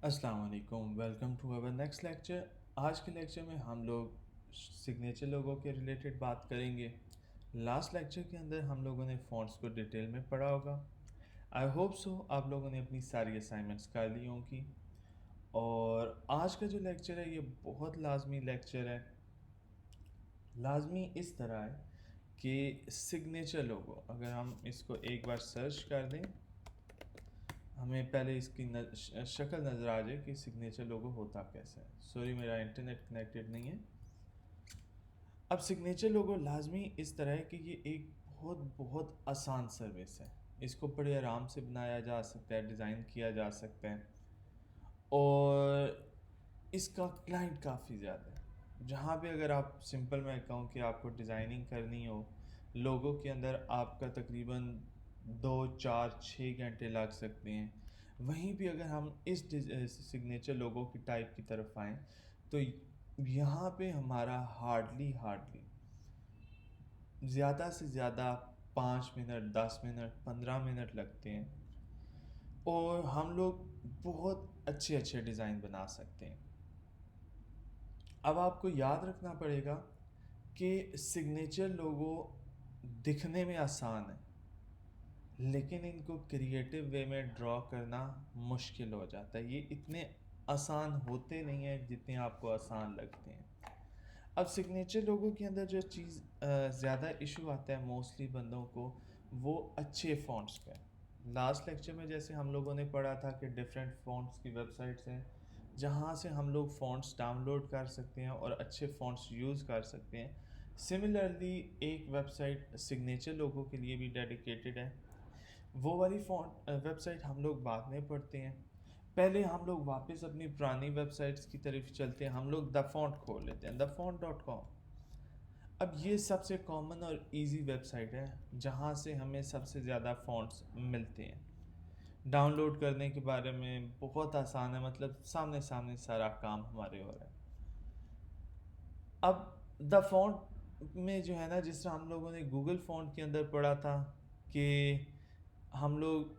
अस्सलाम वालेकुम, welcome to our next lecture. आज के लेक्चर में हम लोग सिग्नेचर लोगों के रिलेटेड बात करेंगे। लास्ट लेक्चर के अंदर हम लोगों ने फ़ॉन्ट्स को डिटेल में पढ़ा होगा। आई होप सो आप लोगों ने अपनी सारी असाइनमेंट्स कर ली होंगी। और आज का जो लेक्चर है ये बहुत लाजमी लेक्चर है। लाजमी इस तरह है कि सिग्नेचर लोगो अगर हम इसको एक बार सर्च कर दें, हमें पहले इसकी शक्ल नज़र आ जाए कि सिग्नेचर लोगो होता कैसे है। सॉरी, मेरा इंटरनेट कनेक्टेड नहीं है। अब सिग्नेचर लोगो लाजमी इस तरह है कि ये एक बहुत बहुत आसान सर्विस है। इसको बड़े आराम से बनाया जा सकता है, डिज़ाइन किया जा सकता है और इसका क्लाइंट काफ़ी ज़्यादा है। जहाँ पे अगर आप सिंपल मैं कहूँ कि आपको डिज़ाइनिंग करनी हो, लोगों के अंदर आपका तकरीबन 2 4 6 घंटे लग सकते हैं। वहीं पे अगर हम इस सिग्नेचर लोगों की टाइप की तरफ आएँ तो यहाँ पे हमारा हार्डली हार्डली ज़्यादा से ज़्यादा 5 मिनट, 10 मिनट, 15 मिनट लगते हैं और हम लोग बहुत अच्छे अच्छे डिज़ाइन बना सकते हैं। अब आपको याद रखना पड़ेगा कि सिग्नेचर लोगो दिखने में आसान है, लेकिन इनको क्रिएटिव वे में ड्रॉ करना मुश्किल हो जाता है। ये इतने आसान होते नहीं हैं जितने आपको आसान लगते हैं। अब सिग्नेचर लोगों के अंदर जो चीज़ ज़्यादा इशू आता है मोस्टली बंदों को, वो अच्छे फ़ॉन्ट्स का है। लास्ट लेक्चर में जैसे हम लोगों ने पढ़ा था कि डिफरेंट फ़ॉन्ट्स की वेबसाइट्स हैं, जहाँ से हम लोग फ़ॉन्ट्स डाउनलोड कर सकते हैं और अच्छे फ़ॉन्ट्स यूज़ कर सकते हैं। सिमिलरली एक वेबसाइट सिग्नेचर लोगों के लिए भी डेडिकेटेड है। वो वाली वेबसाइट हम लोग बाद में पढ़ते हैं। पहले हम लोग वापस अपनी पुरानी वेबसाइट्स की तरफ चलते हैं। हम लोग द फ़ॉन्ट खोल लेते हैं, thefont.com। अब ये सबसे कॉमन और इजी वेबसाइट है जहाँ से हमें सबसे ज़्यादा फ़ॉन्ट्स मिलते हैं। डाउनलोड करने के बारे में बहुत आसान है, मतलब सामने सामने सारा काम हमारे हो रहा है। अब द फ़ॉन्ट में जो है ना, जिस तरह हम लोगों ने गूगल फ़ॉन्ट के अंदर पढ़ा था कि हम लोग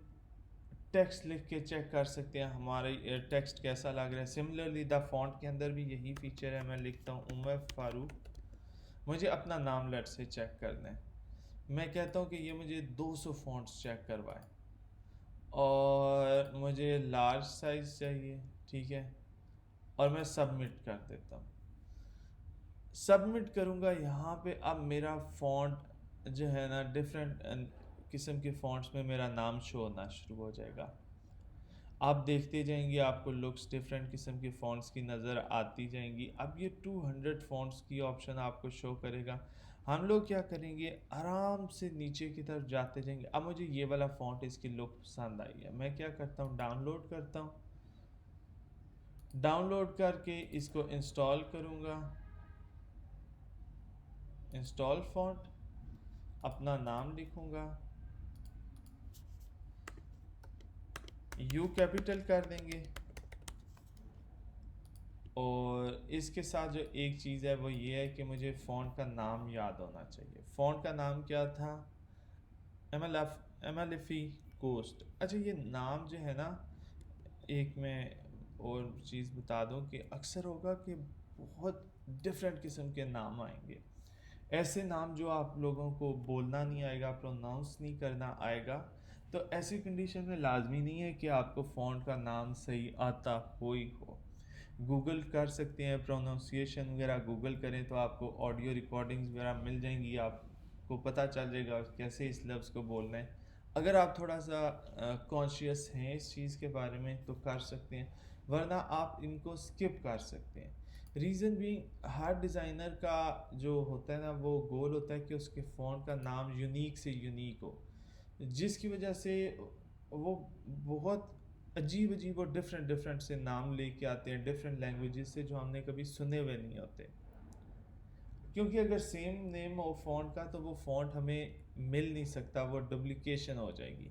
टेक्स्ट लिख के चेक कर सकते हैं हमारे टेक्स्ट कैसा लग रहा है। सिमिलरली द फ़ॉन्ट के अंदर भी यही फ़ीचर है। मैं लिखता हूँ उमर फ़ारूक, मुझे अपना नाम लेट से चेक करना है। मैं कहता हूँ कि ये मुझे 200 फ़ॉन्ट्स चेक करवाएं और मुझे लार्ज साइज़ चाहिए, ठीक है, और मैं सबमिट कर देता हूँ। सबमिट करूँगा यहाँ पे, अब मेरा फ़ॉन्ट जो है ना डिफरेंट किस्म के फ़ॉन्ट्स में मेरा नाम शो होना शुरू हो जाएगा। आप देखते जाएंगे, आपको लुक्स डिफरेंट किस्म के फ़ॉन्ट्स की नज़र आती जाएंगी। अब ये 200 फ़ॉन्ट्स की ऑप्शन आपको शो करेगा। हम लोग क्या करेंगे, आराम से नीचे की तरफ जाते जाएंगे। अब मुझे ये वाला फ़ॉन्ट, इसकी लुक पसंद आई है, मैं क्या करता हूँ, डाउनलोड करता हूँ। डाउनलोड करके इसको इंस्टॉल करूँगा। इंस्टॉल फ़ॉन्ट, अपना नाम लिखूँगा, यू कैपिटल कर देंगे। और इसके साथ जो एक चीज़ है वो ये है कि मुझे फ़ॉन्ट का नाम याद होना चाहिए। फ़ॉन्ट का नाम क्या था, एमएलएफई कोस्ट। अच्छा, ये नाम जो है ना, एक मैं और चीज़ बता दूं कि अक्सर होगा कि बहुत डिफरेंट किस्म के नाम आएंगे। ऐसे नाम जो आप लोगों को बोलना नहीं आएगा, प्रोनाउंस नहीं करना आएगा। तो ऐसी कंडीशन में लाजमी नहीं है कि आपको फ़ॉन्ट का नाम सही आता हो ही हो। गूगल कर सकते हैं, प्रोनाउंसिएशन वगैरह गूगल करें तो आपको ऑडियो रिकॉर्डिंग्स वगैरह मिल जाएंगी, आपको पता चल जाएगा कैसे इस लफ्ज़ को बोलना है। अगर आप थोड़ा सा कॉन्शियस हैं इस चीज़ के बारे में तो कर सकते हैं, वरना आप इनको स्किप कर सकते हैं। रीज़न भी, हर डिज़ाइनर का जो होता है ना, वो गोल होता है कि उसके फ़ॉन्ट का नाम यूनिक से यूनिक हो, जिसकी वजह से वो बहुत अजीब अजीब और डिफरेंट डिफरेंट से नाम लेके आते हैं डिफरेंट लैंग्वेजेस से, जो हमने कभी सुने हुए नहीं होते। क्योंकि अगर सेम नेम हो फ़ॉन्ट का तो वो फ़ॉन्ट हमें मिल नहीं सकता, वो डुप्लीकेशन हो जाएगी।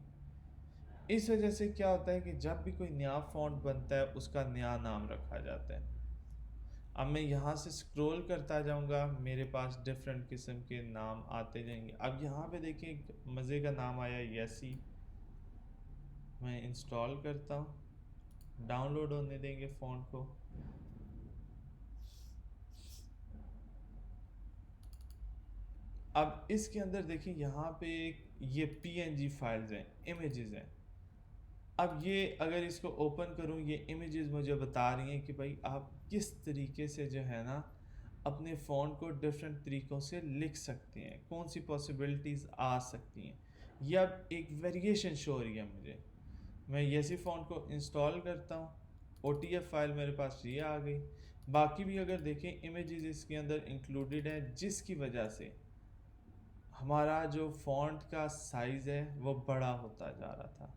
इस वजह से क्या होता है कि जब भी कोई नया फ़ॉन्ट बनता है उसका नया नाम रखा जाता है। अब मैं यहाँ से स्क्रॉल करता जाऊँगा, मेरे पास डिफरेंट किस्म के नाम आते जाएंगे। अब यहाँ पे देखिए एक मज़े का नाम आया, येसी। मैं इंस्टॉल करता हूँ। डाउनलोड होने देंगे फ़ॉन्ट को। अब इसके अंदर देखिए यहाँ पे ये पीएनजी फाइल्स हैं, इमेजेस हैं। अब ये अगर इसको ओपन करूँ, ये इमेजेस मुझे बता रही हैं कि भाई आप किस तरीके से जो है ना अपने फ़ॉन्ट को डिफरेंट तरीक़ों से लिख सकते हैं, कौन सी पॉसिबिलिटीज़ आ सकती हैं। ये अब एक वेरिएशन शो हो रही है मुझे। मैं येसी फ़ॉन्ट को इंस्टॉल करता हूँ, ओटीएफ फाइल मेरे पास ये आ गई। बाकी भी अगर देखें इमेजेस इसके अंदर इंक्लूडेड हैं, जिसकी वजह से हमारा जो फ़ॉन्ट का साइज़ है वो बड़ा होता जा रहा था।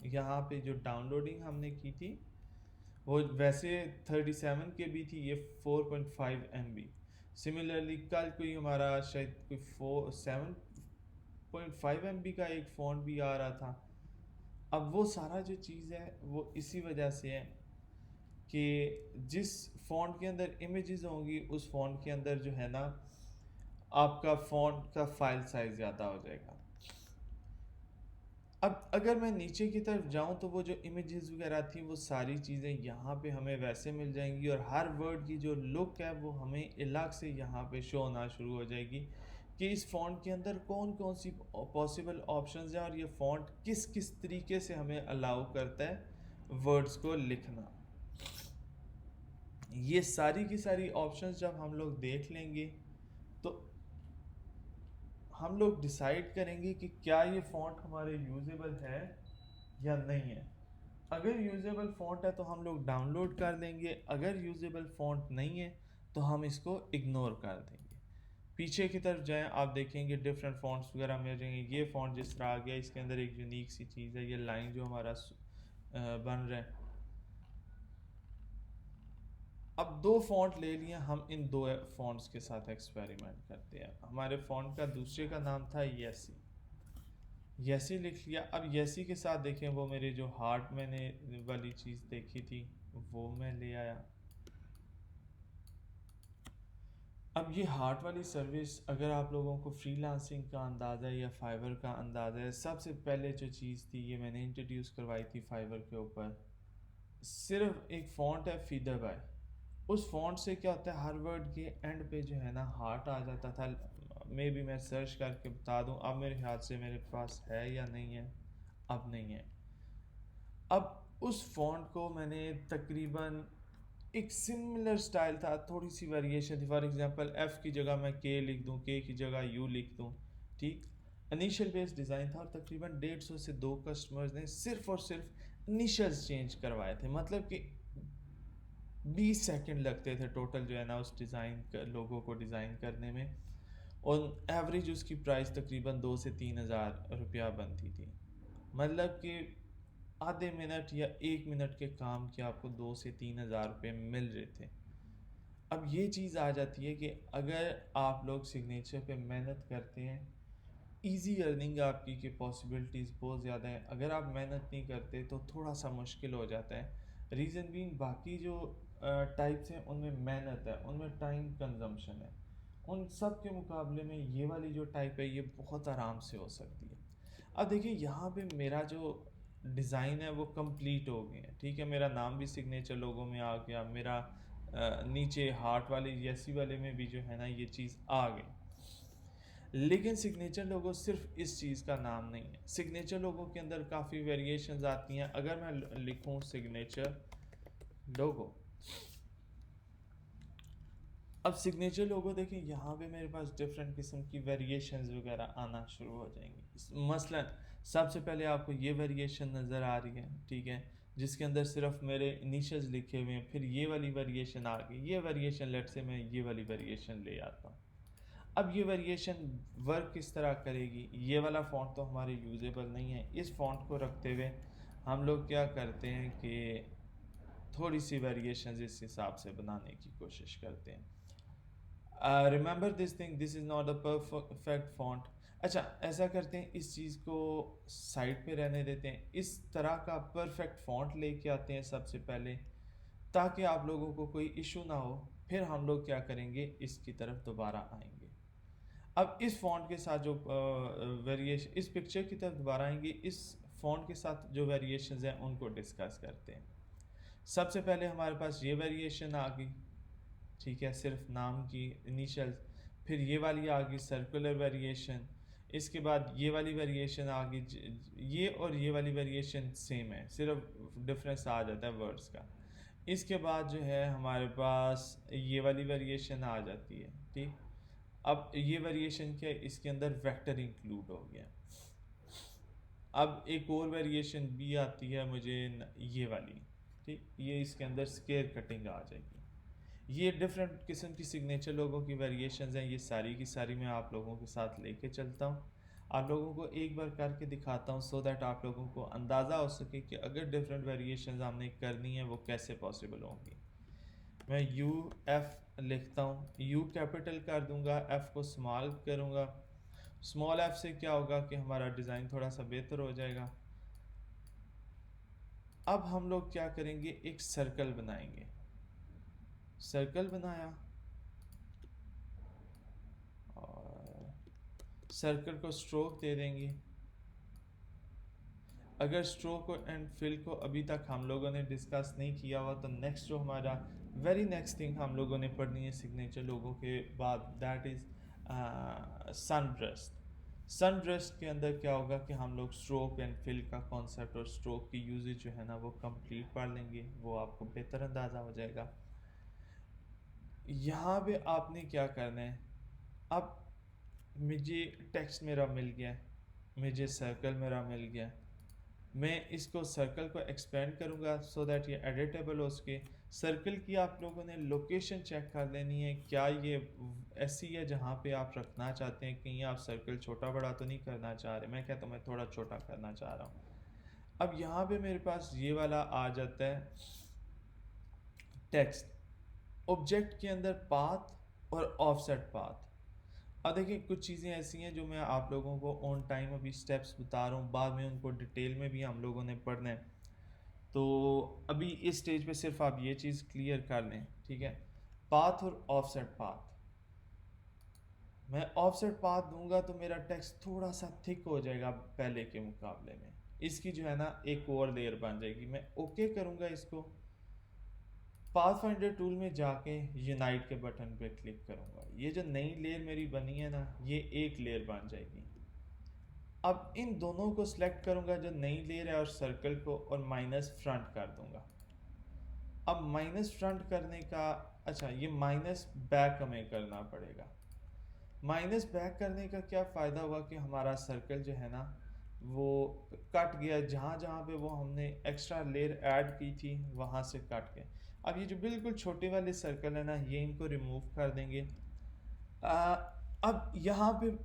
यहाँ पे जो डाउनलोडिंग हमने की थी वो वैसे 37 के बी थी, ये 4.5 MB। सिमिलरली कल कोई हमारा शायद कोई 7.5 MB का एक फ़ॉन्ट भी आ रहा था। अब वो सारा जो चीज़ है वो इसी वजह से है कि जिस फ़ॉन्ट के अंदर इमेजेस होंगी उस फ़ॉन्ट के अंदर जो है ना आपका फ़ॉन्ट का फ़ाइल साइज़ ज़्यादा हो जाएगा। अब अगर मैं नीचे की तरफ जाऊं तो वो जो इमेजेस वगैरह थी वो सारी चीज़ें यहाँ पे हमें वैसे मिल जाएंगी, और हर वर्ड की जो लुक है वो हमें अलग से यहाँ पे शो होना शुरू हो जाएगी कि इस फ़ॉन्ट के अंदर कौन कौन सी पॉसिबल ऑप्शंस हैं और ये फ़ॉन्ट किस किस तरीके से हमें अलाउ करता है वर्ड्स को लिखना। ये सारी की सारी ऑप्शंस जब हम लोग देख लेंगे तो हम लोग डिसाइड करेंगे कि क्या ये फ़ॉन्ट हमारे यूजेबल है या नहीं है। अगर यूजेबल फ़ॉन्ट है तो हम लोग डाउनलोड कर देंगे, अगर यूजेबल फ़ॉन्ट नहीं है तो हम इसको इग्नोर कर देंगे। पीछे की तरफ जाएं, आप देखेंगे डिफरेंट फ़ॉन्ट्स वगैरह मिल जाएंगे। ये फ़ॉन्ट जिस तरह आ गया, इसके अंदर एक यूनिक सी चीज़ है, ये लाइन जो हमारा बन रहा है। अब दो फ़ॉन्ट ले लिए, हम इन दो फ़ॉन्ट्स के साथ एक्सपेरिमेंट करते हैं। हमारे फ़ॉन्ट का दूसरे का नाम था येसी। येसी लिख लिया। अब येसी के साथ देखें वो मेरे जो हार्ट मैंने वाली चीज़ देखी थी वो मैं ले आया। अब ये हार्ट वाली सर्विस अगर आप लोगों को फ्रीलांसिंग का अंदाज़ा है या फाइवर का अंदाज़ा है, सबसे पहले जो चीज़ थी ये मैंने इंट्रोड्यूस करवाई थी फाइवर के ऊपर। सिर्फ एक फ़ॉन्ट है फीदर बाय, उस फ़ॉन्ट से क्या होता है हर वर्ड के एंड पे जो है ना हार्ट आ जाता था। मे बी मैं सर्च करके बता दूं, अब मेरे ख्याल से मेरे पास है या नहीं है, अब नहीं है। अब उस फ़ॉन्ट को मैंने तकरीबन एक सिमिलर स्टाइल था, थोड़ी सी वेरिएशन थी। फॉर एग्जांपल एफ़ की जगह मैं के लिख दूं, के की जगह यू लिख दूं, ठीक। इनिशियल बेस डिज़ाइन था और तकरीबन 150 से 2 कस्टमर्स ने सिर्फ और सिर्फ इनिशियल्स चेंज करवाए थे। मतलब कि 20 सेकंड लगते थे टोटल जो है ना उस लोगों को डिज़ाइन करने में, और एवरेज उसकी प्राइस तकरीबन 2 से 3 हज़ार रुपया बनती थी। मतलब कि आधे मिनट या 1 मिनट के काम के आपको 2 से 3 हज़ार रुपये मिल रहे थे। अब ये चीज़ आ जाती है कि अगर आप लोग सिग्नेचर पे मेहनत करते हैं, इजी अर्निंग आपकी की पॉसिबिलिटीज़ बहुत ज़्यादा है। अगर आप मेहनत नहीं करते तो थोड़ा सा मुश्किल हो जाता है। रीज़न बीइंग बाकी जो टाइप्स हैं उनमें मेहनत है, उनमें टाइम कंजम्पशन है, उन सब के मुकाबले में ये वाली जो टाइप है ये बहुत आराम से हो सकती है। अब देखिए यहाँ पे मेरा जो डिज़ाइन है वो कंप्लीट हो गया है, ठीक है। मेरा नाम भी सिग्नेचर लोगों में आ गया, मेरा नीचे हार्ट वाले येसी वाले में भी जो है ना ये चीज़ आ गई। लेकिन सिग्नेचर लोगो सिर्फ इस चीज़ का नाम नहीं है। सिग्नेचर लोगो के अंदर काफ़ी वेरिएशंस आती हैं। अगर मैं लिखूं सिग्नेचर लोगो, अब सिग्नेचर लोगो देखें यहाँ पे मेरे पास डिफरेंट किस्म की वेरिएशंस वगैरह आना शुरू हो जाएंगी। मसलन सबसे पहले आपको ये वेरिएशन नज़र आ रही है, ठीक है, जिसके अंदर सिर्फ मेरे इनिशियल्स लिखे हुए हैं। फिर ये वाली वेरिएशन आ गई, ये वेरिएशन लेट से मैं ये वाली वेरिएशन ले आता हूँ। अब ये वेरिएशन वर्क किस तरह करेगी, ये वाला फ़ॉन्ट तो हमारे यूजेबल नहीं है। इस फ़ॉन्ट को रखते हुए हम लोग क्या करते हैं कि थोड़ी सी वेरिएशन इस हिसाब से बनाने की कोशिश करते हैं। Remember this thing, this is not a perfect font. अच्छा, ऐसा करते हैं, इस चीज़ को साइड पे रहने देते हैं। इस तरह का परफेक्ट फ़ॉन्ट लेके आते हैं सबसे पहले, ताकि आप लोगों को कोई इशू ना हो। फिर हम लोग क्या करेंगे, इसकी तरफ दोबारा आएंगे। अब इस फ़ॉन्ट के साथ जो वेरिएशन, इस पिक्चर की तरफ दोबारा आएंगे, इस फ़ॉन्ट के साथ जो वेरिएशंस हैं उनको डिस्कस करते हैं। सबसे पहले हमारे पास ये वेरिएशन आ गई, ठीक है, सिर्फ नाम की इनिशियल। फिर ये वाली आ गई सर्कुलर वेरिएशन। इसके बाद ये वाली वेरिएशन आ गई, ये और ये वाली वेरिएशन सेम है, सिर्फ डिफरेंस आ जाता है वर्ड्स का। इसके बाद जो है हमारे पास ये वाली वेरिएशन आ जाती है, ठीक। अब ये वेरिएशन क्या है, इसके अंदर वेक्टर इंक्लूड हो गया। अब एक और वेरिएशन भी आती है मुझे ये वाली, ठीक, ये इसके अंदर स्केयर कटिंग आ जाएगी। ये डिफरेंट किस्म की सिग्नेचर लोगों की वेरिएशंस हैं, ये सारी की सारी मैं आप लोगों के साथ लेके चलता हूँ, आप लोगों को एक बार करके दिखाता हूँ, सो दैट आप लोगों को अंदाज़ा हो सके कि अगर डिफरेंट वेरिएशंस हमने करनी है वो कैसे पॉसिबल होंगी। मैं यू एफ लिखता हूँ, यू कैपिटल कर दूंगा, एफ को स्मॉल करूँगा। स्मॉल एफ से क्या होगा कि हमारा डिज़ाइन थोड़ा सा बेहतर हो जाएगा। अब हम लोग क्या करेंगे, एक सर्कल बनाएंगे। सर्कल बनाया और सर्कल को स्ट्रोक दे देंगे। अगर स्ट्रोक एंड फिल को अभी तक हम लोगों ने डिस्कस नहीं किया हुआ तो नेक्स्ट जो हमारा वेरी नेक्स्ट थिंग हम लोगों ने पढ़नी है सिग्नेचर लोगों के बाद, दैट इज़ सनब्रस्ट। सनब्रस्ट के अंदर क्या होगा कि हम लोग स्ट्रोक एंड फिल का कॉन्सेप्ट और स्ट्रोक की यूजेज जो है ना वो कंप्लीट पढ़ लेंगे, वो आपको बेहतर अंदाज़ा हो जाएगा। यहाँ पे आपने क्या करना है, अब मुझे टेक्स्ट मेरा मिल गया, मुझे सर्कल मेरा मिल गया, मैं इसको सर्कल को एक्सपेंड करूँगा सो दैट ये एडिटेबल हो सके। सर्कल की आप लोगों ने लोकेशन चेक कर लेनी है, क्या ये ऐसी है जहाँ पे आप रखना चाहते हैं, कहीं आप सर्कल छोटा बड़ा तो नहीं करना चाह रहे। मैं कहता हूँ मैं थोड़ा छोटा करना चाह रहा हूँ। अब यहाँ पे मेरे पास ये वाला आ जाता है टेक्स्ट, ऑब्जेक्ट के अंदर पाथ और ऑफसेट पाथ। अब देखिए कुछ चीज़ें ऐसी हैं जो मैं आप लोगों को ऑन टाइम अभी स्टेप्स बता रहा हूँ, बाद में उनको डिटेल में भी हम लोगों ने पढ़ना है, तो अभी इस स्टेज पे सिर्फ आप ये चीज़ क्लियर कर लें, ठीक है। पाथ और ऑफसेट पाथ, मैं ऑफसेट पाथ दूंगा तो मेरा टेक्स्ट थोड़ा सा थिक हो जाएगा पहले के मुकाबले में, इसकी जो है ना एक और लेयर बन जाएगी। मैं ओके करूँगा इसको, पाथ फाइंडर टूल में जाके यूनाइट के बटन पे क्लिक करूँगा, ये जो नई लेयर मेरी बनी है ना ये एक लेयर बन जाएगी। अब इन दोनों को सिलेक्ट करूँगा जो नई लेयर है और सर्कल को, और माइनस फ्रंट कर दूँगा। अब माइनस फ्रंट करने का, अच्छा ये माइनस बैक हमें करना पड़ेगा। माइनस बैक करने का क्या फ़ायदा हुआ कि हमारा सर्कल जो है ना वो कट गया, जहाँ जहाँ पे वो हमने एक्स्ट्रा लेयर ऐड की थी वहाँ से कट गया। अब ये जो बिल्कुल छोटे वाले सर्कल है ना ये इनको रिमूव कर देंगे। अब यहाँ पे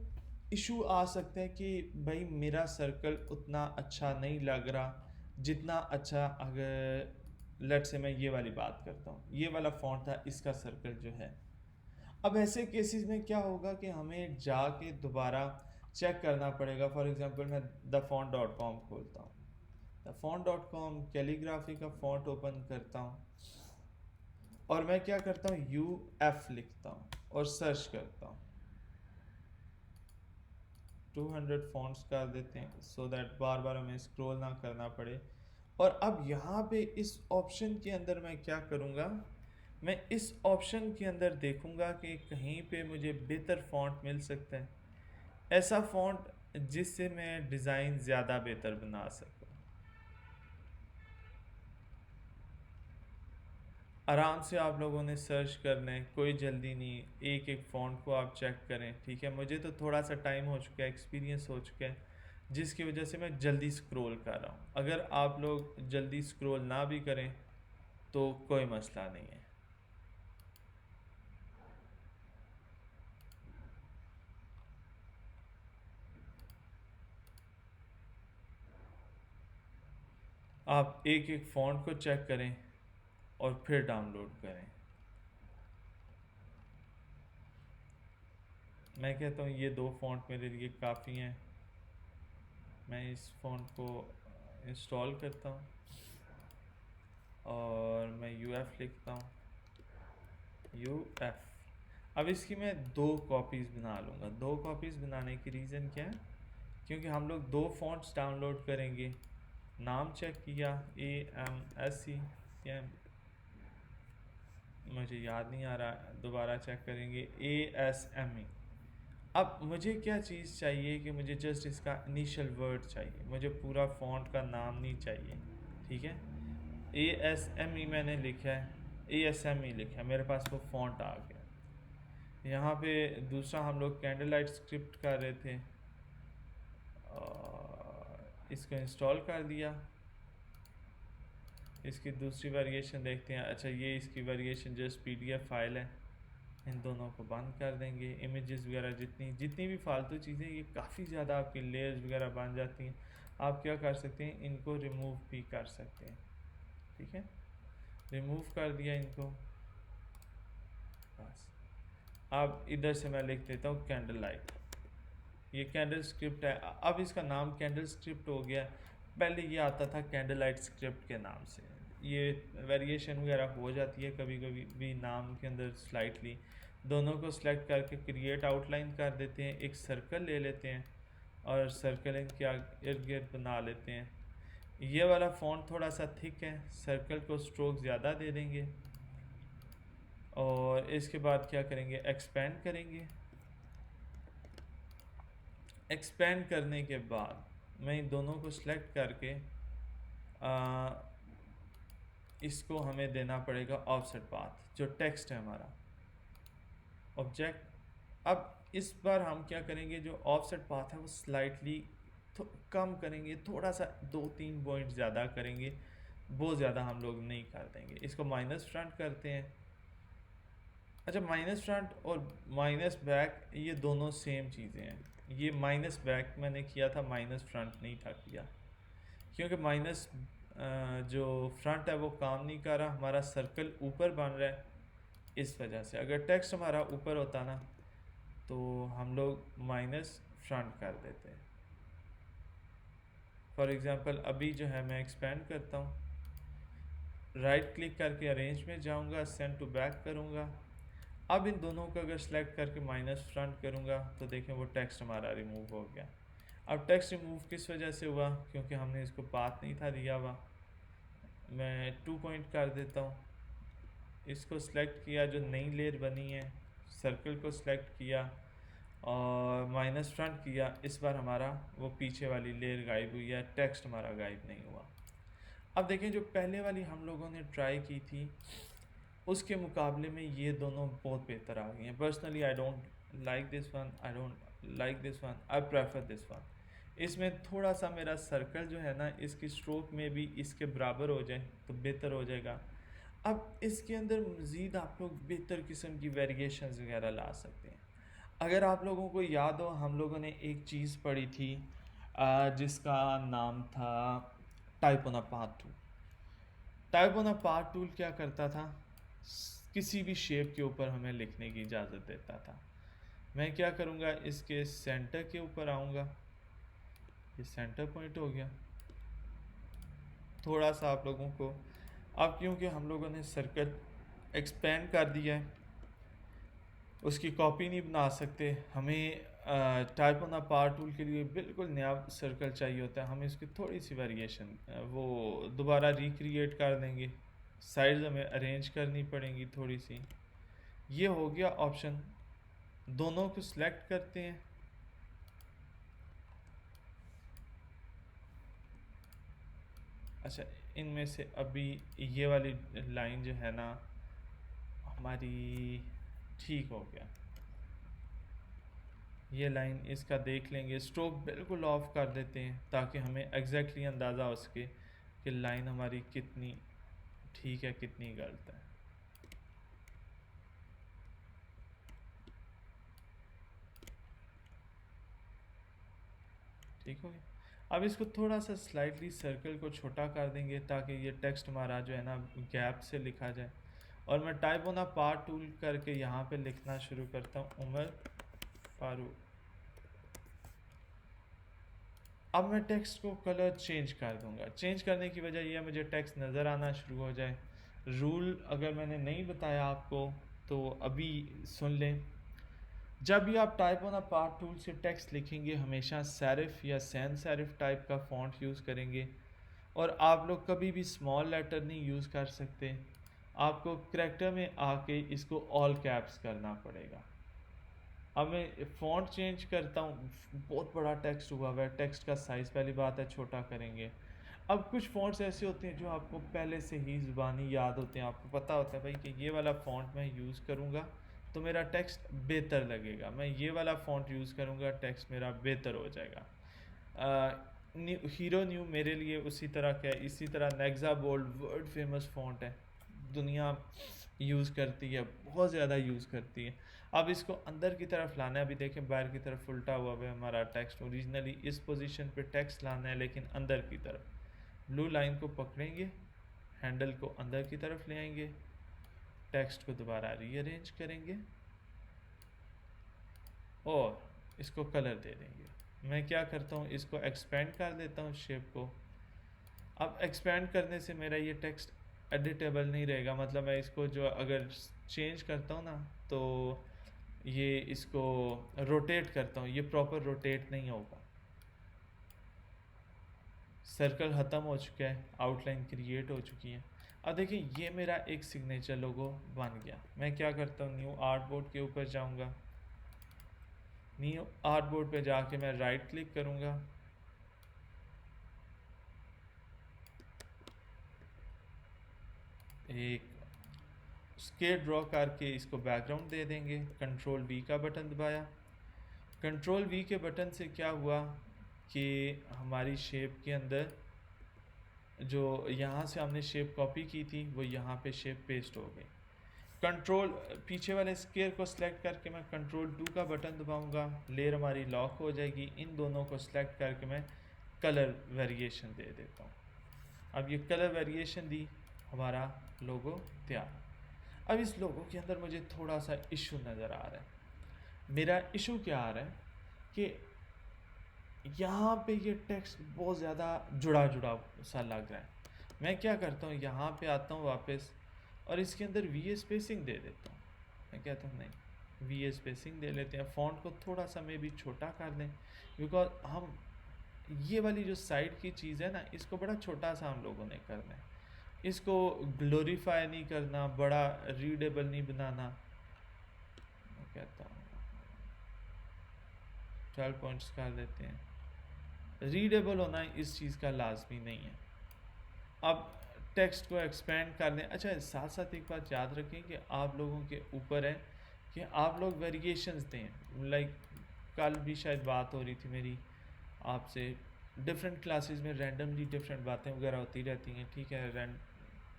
इशू आ सकता है कि भाई मेरा सर्कल उतना अच्छा नहीं लग रहा जितना अच्छा, अगर लेट से मैं ये वाली बात करता हूँ, ये वाला फॉन्ट था इसका सर्कल जो है। अब ऐसे केसेस में क्या होगा कि हमें जाके दोबारा चेक करना पड़ेगा। फॉर एग्जांपल मैं thefont.com खोलता हूँ, thefont.com कैलीग्राफी का फॉन्ट ओपन करता हूँ और मैं क्या करता हूँ UF लिखता हूँ और सर्च करता हूँ, 200 फॉन्ट्स कर देते हैं सो दैट बार बार हमें स्क्रॉल ना करना पड़े। और अब यहाँ पे इस ऑप्शन के अंदर मैं क्या करूँगा, मैं इस ऑप्शन के अंदर देखूँगा कि कहीं पे मुझे बेहतर फॉन्ट मिल सकता है, ऐसा फॉन्ट जिससे मैं डिज़ाइन ज़्यादा बेहतर बना सकूँ। आराम से आप लोगों ने सर्च कर लें, कोई जल्दी नहीं, एक एक फ़ॉन्ट को आप चेक करें, ठीक है। मुझे तो थोड़ा सा टाइम हो चुका है, एक्सपीरियंस हो चुका है, जिसकी वजह से मैं जल्दी स्क्रॉल कर रहा हूँ। अगर आप लोग जल्दी स्क्रॉल ना भी करें तो कोई मसला नहीं है। आप एक एक फ़ॉन्ट को चेक करें और फिर डाउनलोड करें। मैं कहता हूँ ये दो फ़ॉन्ट मेरे लिए काफ़ी हैं। मैं इस फ़ॉन्ट को इंस्टॉल करता हूँ और मैं UF लिखता हूँ, UF। अब इसकी मैं 2 कॉपीज़ बना लूँगा। 2 कॉपीज़ बनाने की रीज़न क्या है, क्योंकि हम लोग दो फ़ॉन्ट्स डाउनलोड करेंगे। नाम चेक किया AMSC, मुझे याद नहीं आ रहा, दोबारा चेक करेंगे ASME। अब मुझे क्या चीज़ चाहिए कि मुझे जस्ट इसका इनिशियल वर्ड चाहिए, मुझे पूरा फ़ॉन्ट का नाम नहीं चाहिए। ठीक है, ASME मैंने लिखा है, ASME लिखा है, मेरे पास वो फ़ॉन्ट आ गया। यहाँ पे दूसरा हम लोग कैंडल लाइट स्क्रिप्ट कर रहे थे, इसको इंस्टॉल कर दिया। इसकी दूसरी वेरिएशन देखते हैं। अच्छा, ये इसकी वेरिएशन जस्ट PDF फाइल है, इन दोनों को बंद कर देंगे। इमेजेस वगैरह जितनी भी फालतू चीज़ें, ये काफ़ी ज़्यादा आपकी लेयर्स वगैरह बन जाती हैं। आप क्या कर सकते हैं, इनको रिमूव भी कर सकते हैं। ठीक है, रिमूव कर दिया इनको। बस अब इधर से मैं लिख देता हूँ कैंडल लाइट। ये कैंडल स्क्रिप्ट है, अब इसका नाम कैंडल स्क्रिप्ट हो गया। पहले ये आता था कैंडल लाइट स्क्रिप्ट के नाम से। ये वेरिएशन वगैरह हो जाती है कभी कभी भी नाम के अंदर स्लाइटली। दोनों को सिलेक्ट करके क्रिएट आउटलाइन कर देते हैं, एक सर्कल ले लेते हैं और सर्कल इनके इर्द गिर्द बना लेते हैं। ये वाला फ़ॉन्ट थोड़ा सा थिक है, सर्कल को स्ट्रोक ज़्यादा दे देंगे और इसके बाद क्या करेंगे, एक्सपेंड करेंगे। एक्सपेंड करने के बाद मैं इन दोनों को सिलेक्ट करके इसको हमें देना पड़ेगा ऑफसेट पाथ, जो टेक्स्ट है हमारा ऑब्जेक्ट। अब इस बार हम क्या करेंगे, जो ऑफसेट पाथ है वो स्लाइटली कम करेंगे, थोड़ा सा 2-3 पॉइंट ज़्यादा करेंगे, बहुत ज़्यादा हम लोग नहीं कर देंगे। इसको माइनस फ्रंट करते हैं। अच्छा, माइनस फ्रंट और माइनस बैक ये दोनों सेम चीज़ें हैं। ये माइनस बैक मैंने किया था, माइनस फ्रंट नहीं था किया, क्योंकि माइनस जो फ्रंट है वो काम नहीं कर रहा, हमारा सर्कल ऊपर बन रहा है, इस वजह से। अगर टेक्स्ट हमारा ऊपर होता ना तो हम लोग माइनस फ्रंट कर देते। फॉर एग्ज़ाम्पल अभी जो है मैं एक्सपेंड करता हूँ, राइट क्लिक करके अरेंज में जाऊँगा, सेंड टू बैक करूँगा। अब इन दोनों को अगर सेलेक्ट करके माइनस फ्रंट करूँगा तो देखें वो टेक्स्ट हमारा रिमूव हो गया। अब टेक्स्ट रिमूव किस वजह से हुआ, क्योंकि हमने इसको पाथ नहीं था दिया हुआ। मैं 2 पॉइंट कर देता हूँ, इसको सिलेक्ट किया, जो नई लेयर बनी है सर्कल को सिलेक्ट किया और माइनस फ्रंट किया। इस बार हमारा वो पीछे वाली लेयर गायब हुई है, टेक्स्ट हमारा गायब नहीं हुआ। अब देखें, जो पहले वाली हम लोगों ने ट्राई की थी उसके मुकाबले में ये दोनों बहुत बेहतर आ गई हैं। Personally I don't like this one, I don't like this one, I prefer this one. इसमें थोड़ा सा मेरा सर्कल जो है ना, इसकी स्ट्रोक में भी इसके बराबर हो जाए तो बेहतर हो जाएगा। अब इसके अंदर मज़ीद आप लोग बेहतर किस्म की वेरिएशंस वगैरह ला सकते हैं। अगर आप लोगों को याद हो, हम लोगों ने एक चीज़ पढ़ी थी जिसका नाम था type on a path tool. Type on a path tool क्या करता था, किसी भी शेप के ऊपर हमें लिखने की इजाज़त देता था। मैं क्या करूँगा, इसके सेंटर के ऊपर आऊँगा, ये सेंटर पॉइंट हो गया। थोड़ा सा आप लोगों को, अब क्योंकि हम लोगों ने सर्कल एक्सपेंड कर दिया है, उसकी कॉपी नहीं बना सकते। हमें type on a path tool के लिए बिल्कुल नया सर्कल चाहिए होता है। हम इसकी थोड़ी सी वेरिएशन वो दोबारा रिक्रिएट कर देंगे, साइड्स हमें अरेंज करनी पड़ेंगी थोड़ी सी। ये हो गया ऑप्शन, दोनों को सिलेक्ट करते हैं। अच्छा, इनमें से अभी ये वाली लाइन जो है ना हमारी, ठीक हो गया, ये लाइन इसका देख लेंगे, स्ट्रोक बिल्कुल ऑफ कर देते हैं ताकि हमें एग्जैक्टली अंदाज़ा हो सके कि लाइन हमारी कितनी ठीक है कितनी गलत है। ठीक हो गया। अब इसको थोड़ा सा स्लाइटली सर्कल को छोटा कर देंगे ताकि ये टेक्स्ट हमारा जो है ना गैप से लिखा जाए। और मैं type on a path tool करके यहाँ पे लिखना शुरू करता हूँ, उमर फारूक। अब मैं टेक्स्ट को कलर चेंज कर दूंगा। चेंज करने की वजह यह है मुझे टेक्स्ट नज़र आना शुरू हो जाए। रूल अगर मैंने नहीं बताया आपको तो अभी सुन लें। जब भी आप type on a part tool से टेक्स्ट लिखेंगे हमेशा सेरिफ या सैन सेरिफ टाइप का फॉन्ट यूज़ करेंगे। और आप लोग कभी भी स्मॉल लेटर नहीं यूज़ कर सकते, आपको करैक्टर में आके इसको ऑल कैप्स करना पड़ेगा। अब मैं फ़ॉन्ट चेंज करता हूँ, बहुत बड़ा टेक्स्ट हुआ हुआ है, टेक्स्ट का साइज़ पहली बात है छोटा करेंगे। अब कुछ फ़ॉन्ट्स ऐसे होते हैं जो आपको पहले से ही ज़ुबानी याद होते हैं, आपको पता होता है भाई कि ये वाला फ़ॉन्ट मैं यूज़ करूँगा तो मेरा टेक्स्ट बेहतर लगेगा, मैं ये वाला फ़ॉन्ट यूज़ करूँगा टेक्स्ट मेरा बेहतर हो जाएगा। हीरो न्यू मेरे लिए उसी तरह का है। इसी तरह nexa bold world famous font है, दुनिया यूज़ करती है, बहुत ज़्यादा यूज़ करती है। अब इसको अंदर की तरफ लाना है, अभी देखें बाहर की तरफ उल्टा हुआ है हमारा टेक्स्ट, ओरिजिनली इस पोजीशन पे टेक्स्ट लाना है लेकिन अंदर की तरफ। ब्लू लाइन को पकड़ेंगे, हैंडल को अंदर की तरफ ले आएंगे, टेक्स्ट को दोबारा रीअरेंज करेंगे और इसको कलर दे देंगे। मैं क्या करता हूँ, इसको एक्सपेंड कर देता हूँ शेप को। अब एक्सपेंड करने से मेरा ये टेक्स्ट एडिटेबल नहीं रहेगा, मतलब मैं इसको जो अगर चेंज करता हूँ ना तो ये इसको रोटेट करता हूँ, ये प्रॉपर रोटेट नहीं होगा। सर्कल ख़त्म हो चुका है, आउटलाइन क्रिएट हो चुकी है। अब देखिए ये मेरा एक सिग्नेचर लोगो बन गया। मैं क्या करता हूँ, न्यू आर्ट बोर्ड के ऊपर जाऊँगा, न्यू आर्ट बोर्ड पे जाके मैं राइट क्लिक करूँगा, एक स्केल ड्रॉ करके इसको बैकग्राउंड दे देंगे, कंट्रोल वी का बटन दबाया। कंट्रोल वी के बटन से क्या हुआ कि हमारी शेप के अंदर जो यहाँ से हमने शेप कॉपी की थी वो यहाँ पे शेप पेस्ट हो गई। कंट्रोल पीछे वाले स्केयर को सिलेक्ट करके मैं कंट्रोल 2 का बटन दबाऊंगा, लेयर हमारी लॉक हो जाएगी। इन दोनों को सिलेक्ट करके मैं कलर वेरिएशन दे देता हूँ। अब ये कलर वेरिएशन दी, हमारा लोगो तैयार। अब इस लोगो के अंदर मुझे थोड़ा सा इशू नज़र आ रहा है। मेरा इशू क्या आ रहा है कि यहाँ पे ये टेक्स्ट बहुत ज़्यादा जुड़ा जुड़ा सा लग रहा है। मैं क्या करता हूँ, यहाँ पे आता हूँ वापस और इसके अंदर वी ए स्पेसिंग दे देता हूँ। मैं कहता हूँ नहीं, वी ए स्पेसिंग दे लेते हैं, फ़ॉन्ट को थोड़ा सा मे भी छोटा कर दें, बिकॉज हम ये वाली जो साइड की चीज़ है ना, इसको बड़ा छोटा सा हम लोगों ने करना है, इसको ग्लोरीफाई नहीं करना, बड़ा रीडेबल नहीं बनाना। मैं कहता हूँ 12 पॉइंट्स कर देते हैं। रीडेबल होना इस चीज़ का लाजमी नहीं है। अब टेक्स्ट को एक्सपेंड कर दें। अच्छा, साथ साथ एक बात याद रखें कि आप लोगों के ऊपर है कि आप लोग वेरिएशंस दें। लाइक कल भी शायद बात हो रही थी मेरी आपसे, डिफरेंट क्लासेस में रैंडमली डिफरेंट बातें वगैरह होती रहती हैं, ठीक है।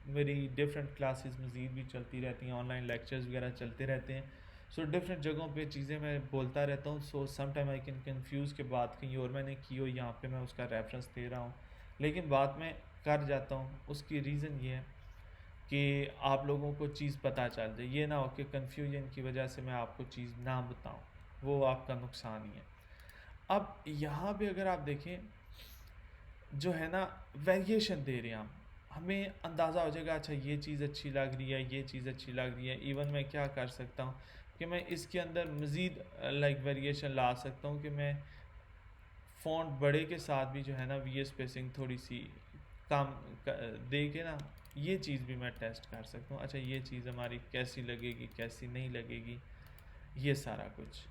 मेरी डिफरेंट क्लासेस मज़ीद भी चलती रहती हैं, ऑनलाइन लेक्चर्स वगैरह चलते रहते हैं। सो डिफरेंट जगहों पे चीज़ें मैं बोलता रहता हूँ। So some time I can confuse के बात कहीं और मैंने की हो, यहाँ पे मैं उसका रेफरेंस दे रहा हूँ, लेकिन बात में कर जाता हूँ। उसकी रीज़न ये है कि आप लोगों को चीज़ पता चल जाए, ये ना हो कि कन्फ्यूजन की वजह से मैं आपको चीज़ ना बताऊँ, वो आपका नुकसान ही है। अब यहाँ पे अगर आप देखें जो है ना, वेरिएशन दे रहे हैं हम, हमें अंदाज़ा हो जाएगा अच्छा ये चीज़ अच्छी लग रही है, ये चीज़ अच्छी लग रही है। इवन मैं क्या कर सकता हूँ कि मैं इसके अंदर मज़ीद लाइक वेरिएशन ला सकता हूँ कि मैं फ़ॉन्ट बड़े के साथ भी जो है ना वी स्पेसिंग थोड़ी सी कम दे के ना, ये चीज़ भी मैं टेस्ट कर सकता हूँ। अच्छा ये चीज़ हमारी कैसी लगेगी, कैसी नहीं लगेगी, ये सारा कुछ।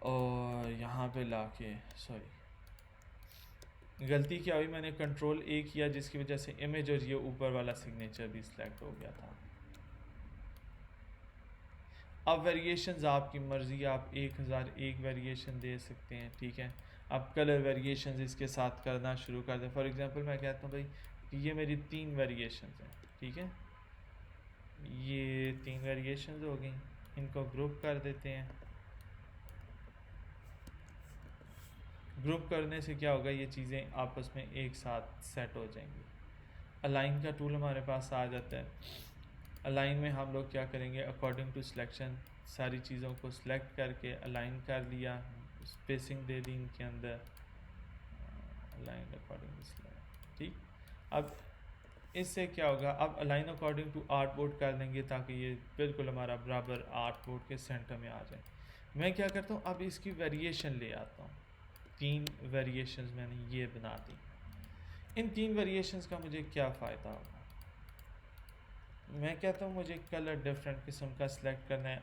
और यहाँ पे ला के सॉरी गलती क्या हुई, मैंने कंट्रोल ए किया जिसकी वजह से इमेज और ये ऊपर वाला सिग्नेचर भी सिलेक्ट हो गया था। अब वेरिएशंस आपकी मर्ज़ी, आप 1001 वेरिएशन दे सकते हैं, ठीक है। अब कलर वेरिएशंस इसके साथ करना शुरू कर दें। फॉर एग्जांपल मैं कहता हूँ भाई कि ये मेरी 3 वेरिएशंस हैं, ठीक है, ये 3 वेरिएशंस हो गई, इनको ग्रुप कर देते हैं। ग्रुप करने से क्या होगा, ये चीज़ें आपस में एक साथ सेट हो जाएंगी। अलाइन का टूल हमारे पास आ जाता है। अलाइन में हम लोग क्या करेंगे, अकॉर्डिंग टू सिलेक्शन सारी चीज़ों को सिलेक्ट करके अलाइन कर लिया, स्पेसिंग दे दी इनके अंदर, अलाइन अकॉर्डिंग टू, ठीक। अब इससे क्या होगा, अब align according to artboard कर लेंगे ताकि ये बिल्कुल हमारा बराबर आर्ट बोर्ड के सेंटर में आ जाए। मैं क्या करता हूँ, अब इसकी वेरिएशन ले आता हूँ। 3 वेरिएशंस मैंने ये बना दी। इन 3 वेरिएशंस का मुझे क्या फ़ायदा होगा, मैं कहता हूँ मुझे कलर डिफरेंट किस्म का सिलेक्ट करना है।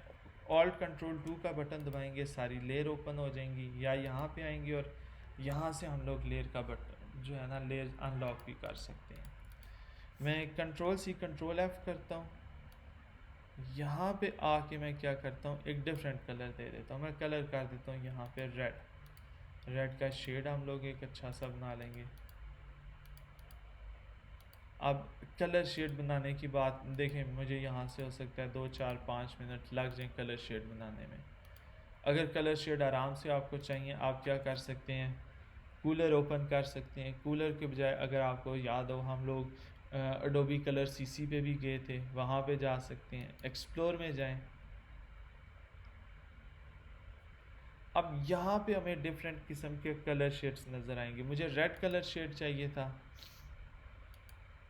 ऑल्ट कंट्रोल 2 का बटन दबाएंगे, सारी लेयर ओपन हो जाएंगी, या यहाँ पे आएंगे और यहाँ से हम लोग लेयर का बटन जो है ना लेयर अनलॉक भी कर सकते हैं। मैं कंट्रोल C कंट्रोल F करता हूँ, यहाँ पे आके मैं क्या करता हूँ, एक डिफरेंट कलर दे देता हूँ। मैं कलर कर देता हूँ यहाँ पे रेड का शेड हम लोग एक अच्छा सा बना लेंगे। अब कलर शेड बनाने की बात देखें, मुझे यहाँ से हो सकता है 2 4 5 मिनट लग जाए कलर शेड बनाने में। अगर कलर शेड आराम से आपको चाहिए, आप क्या कर सकते हैं, कूलर ओपन कर सकते हैं। कूलर के बजाय अगर आपको याद हो, हम लोग अडोबी कलर CC पे भी गए थे, वहाँ पे जा सकते हैं, एक्सप्लोर में जाएं। अब यहाँ पे हमें डिफरेंट किस्म के कलर शेड्स नज़र आएंगे। मुझे रेड कलर शेड चाहिए था,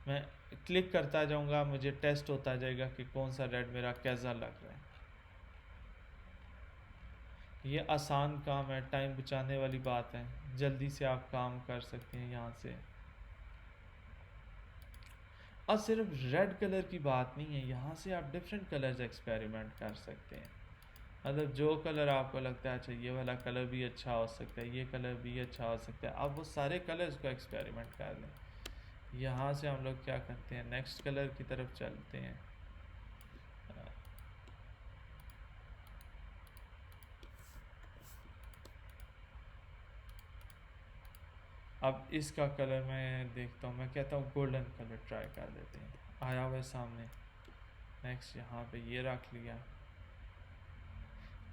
मैं क्लिक करता जाऊँगा, मुझे टेस्ट होता जाएगा कि कौन सा रेड मेरा कैसा लग रहा है। ये आसान काम है, टाइम बचाने वाली बात है, जल्दी से आप काम कर सकते हैं यहाँ से। और सिर्फ रेड कलर की बात नहीं है, यहाँ से आप डिफरेंट कलर्स एक्सपेरिमेंट कर सकते हैं। मतलब जो कलर आपको लगता है अच्छा ये वाला कलर भी अच्छा हो सकता है, ये कलर भी अच्छा हो सकता है, आप वो सारे कलर्स को एक्सपेरिमेंट कर लें। यहाँ से हम लोग क्या करते हैं, नेक्स्ट कलर की तरफ चलते हैं। अब इसका कलर मैं देखता हूँ, मैं कहता हूँ गोल्डन कलर ट्राई कर लेते हैं। आया हुआ है सामने, नेक्स्ट यहाँ पे ये रख लिया।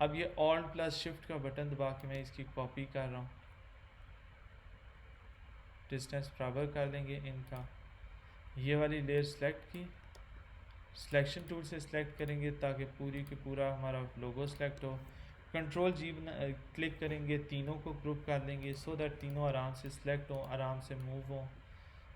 अब ये ऑल्ट प्लस शिफ्ट का बटन दबा के मैं इसकी कॉपी कर रहा हूँ, डिस्टेंस बराबर कर देंगे इनका। ये वाली लेयर सेलेक्ट की, सिलेक्शन टूल से सिलेक्ट करेंगे ताकि पूरी की पूरा हमारा लोगो सेलेक्ट हो। कंट्रोल G क्लिक करेंगे, तीनों को ग्रुप कर लेंगे सो दैट तीनों आराम से सिलेक्ट हों, आराम से मूव हों,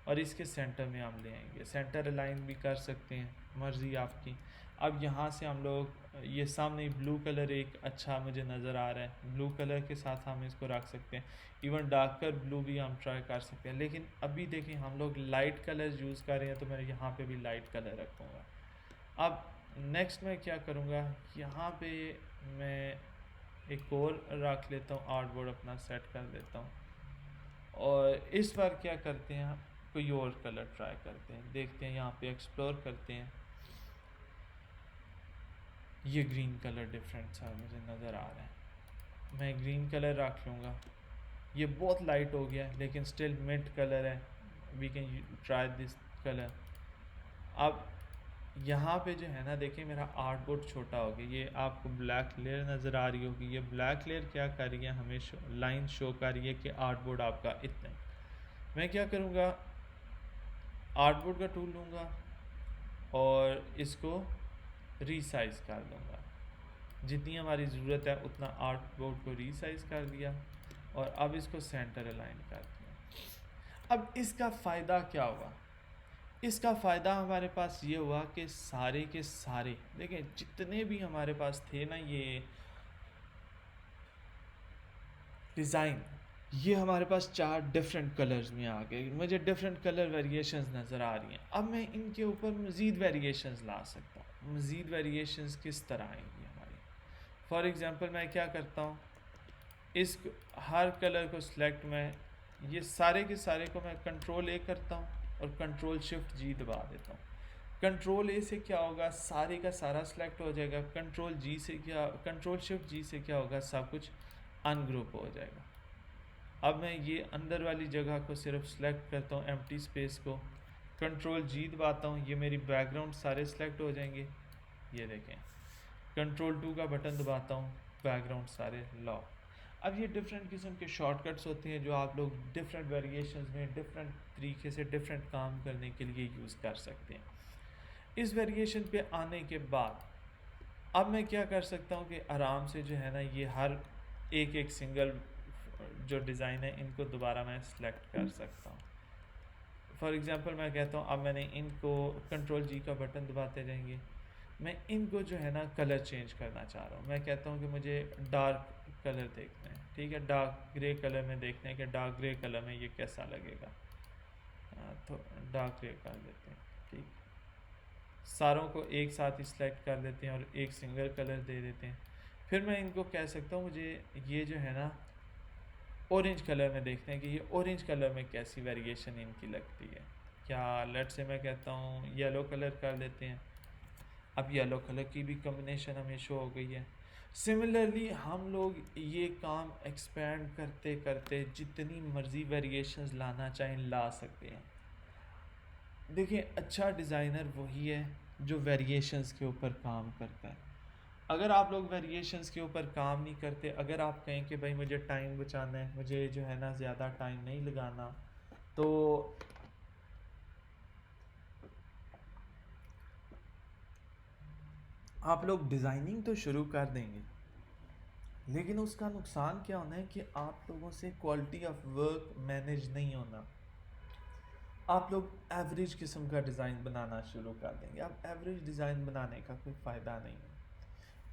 और इसके सेंटर में हम ले आएंगे। सेंटर अलाइन भी कर सकते हैं, मर्ज़ी आपकी। अब यहाँ से हम लोग ये सामने ब्लू कलर एक अच्छा मुझे नज़र आ रहा है, ब्लू कलर के साथ हम इसको रख सकते हैं। इवन डार्कर ब्लू भी हम ट्राई कर सकते हैं, लेकिन अभी देखें हम लोग लाइट कलर यूज़ कर रहे हैं तो मैं यहाँ पे भी लाइट कलर रखूँगा। अब नेक्स्ट मैं क्या करूँगा, यहाँ पे मैं एक और रख लेता हूँ, आर्ट बोर्ड अपना सेट कर देता हूँ, और इस बार क्या करते हैं, कोई और कलर ट्राई करते हैं, देखते हैं यहाँ पे एक्सप्लोर करते हैं। ये ग्रीन कलर डिफरेंट सा मुझे नज़र आ रहा है, मैं ग्रीन कलर रख लूँगा। ये बहुत लाइट हो गया लेकिन स्टिल मिंट कलर है, we can try this colour. अब यहाँ पे जो है ना देखिए मेरा आर्ट बोर्ड छोटा हो गया, ये आपको ब्लैक लेयर नज़र आ रही होगी। ये ब्लैक लेयर क्या कर रही है, हमें लाइन शो कर रही है कि आर्ट बोर्ड आपका इतना। मैं क्या करूँगा, आर्ट बोर्ड का टूल लूँगा और इसको रीसाइज़ कर दूँगा, जितनी हमारी ज़रूरत है उतना आर्ट बोर्ड को रीसाइज़ कर दिया, और अब इसको सेंटर अलाइन कर दिया। अब इसका फ़ायदा क्या हुआ, इसका फ़ायदा हमारे पास ये हुआ कि सारे के सारे देखें जितने भी हमारे पास थे ना ये डिज़ाइन, ये हमारे पास 4 डिफरेंट कलर्स में आ गए, मुझे डिफरेंट कलर वेरिएशंस नज़र आ रही हैं। अब मैं इनके ऊपर मज़ीद वेरिएशंस ला सकता हूँ। मज़ीद वेरिएशंस किस तरह आएंगी हमारी, फॉर एग्ज़ाम्पल मैं क्या करता हूँ, इस हर कलर को सिलेक्ट, मैं ये सारे के सारे को मैं कंट्रोल A करता हूँ और कंट्रोल शिफ्ट G दबा देता हूँ। कंट्रोल A से क्या होगा, सारे का सारा सिलेक्ट हो जाएगा। कंट्रोल शिफ्ट G से क्या होगा, सब कुछ अनग्रुप हो जाएगा। अब मैं ये अंदर वाली जगह को सिर्फ सेलेक्ट करता हूँ, एम्प्टी स्पेस को, कंट्रोल G दबाता हूँ, ये मेरी बैकग्राउंड सारे सिलेक्ट हो जाएंगे। ये देखें, कंट्रोल 2 का बटन दबाता हूँ, बैकग्राउंड सारे लॉक। अब ये डिफरेंट किस्म के शॉर्टकट्स होते हैं जो आप लोग डिफरेंट वेरिएशंस में डिफरेंट तरीके से डिफरेंट काम करने के लिए यूज़ कर सकते हैं। इस वेरिएशन पे आने के बाद अब मैं क्या कर सकता हूँ कि आराम से जो है ना ये हर एक सिंगल जो डिज़ाइन है इनको दोबारा मैं सिलेक्ट कर सकता हूँ। फॉर एग्ज़ाम्पल मैं कहता हूँ, अब मैंने इनको कंट्रोल जी का बटन दबाते जाएंगे, मैं इनको जो है ना कलर चेंज करना चाह रहा हूँ। मैं कहता हूँ कि मुझे डार्क कलर देखना है, ठीक है, डार्क ग्रे कलर में देखना है कि डार्क ग्रे कलर में ये कैसा लगेगा। तो डार्क ग्रे कर देते हैं, ठीक। सारों को एक साथ ही सिलेक्ट कर देते हैं और एक सिंगल कलर दे देते हैं। फिर मैं इनको कह सकता हूँ मुझे ये जो है ना ऑरेंज कलर में देखते हैं कि ये ऑरेंज कलर में कैसी वेरिएशन इनकी लगती है। क्या लेट से मैं कहता हूँ येलो कलर कर देते हैं। अब येलो कलर की भी कम्बिनेशन हमें शो हो गई है। सिमिलरली हम लोग ये काम एक्सपेंड करते करते जितनी मर्ज़ी वेरिएशंस लाना चाहें ला सकते हैं। देखिए, अच्छा डिज़ाइनर वही है जो वेरिएशंस के ऊपर काम करता है। अगर आप लोग वेरिएशंस के ऊपर काम नहीं करते, अगर आप कहें कि भाई मुझे टाइम बचाना है, मुझे जो है ना ज़्यादा टाइम नहीं लगाना, तो आप लोग डिज़ाइनिंग तो शुरू कर देंगे, लेकिन उसका नुकसान क्या होना है कि आप लोगों से क्वालिटी ऑफ वर्क मैनेज नहीं होना। आप लोग एवरेज किस्म का डिज़ाइन बनाना शुरू कर देंगे। अब एवरेज डिज़ाइन बनाने का कोई फ़ायदा नहीं है।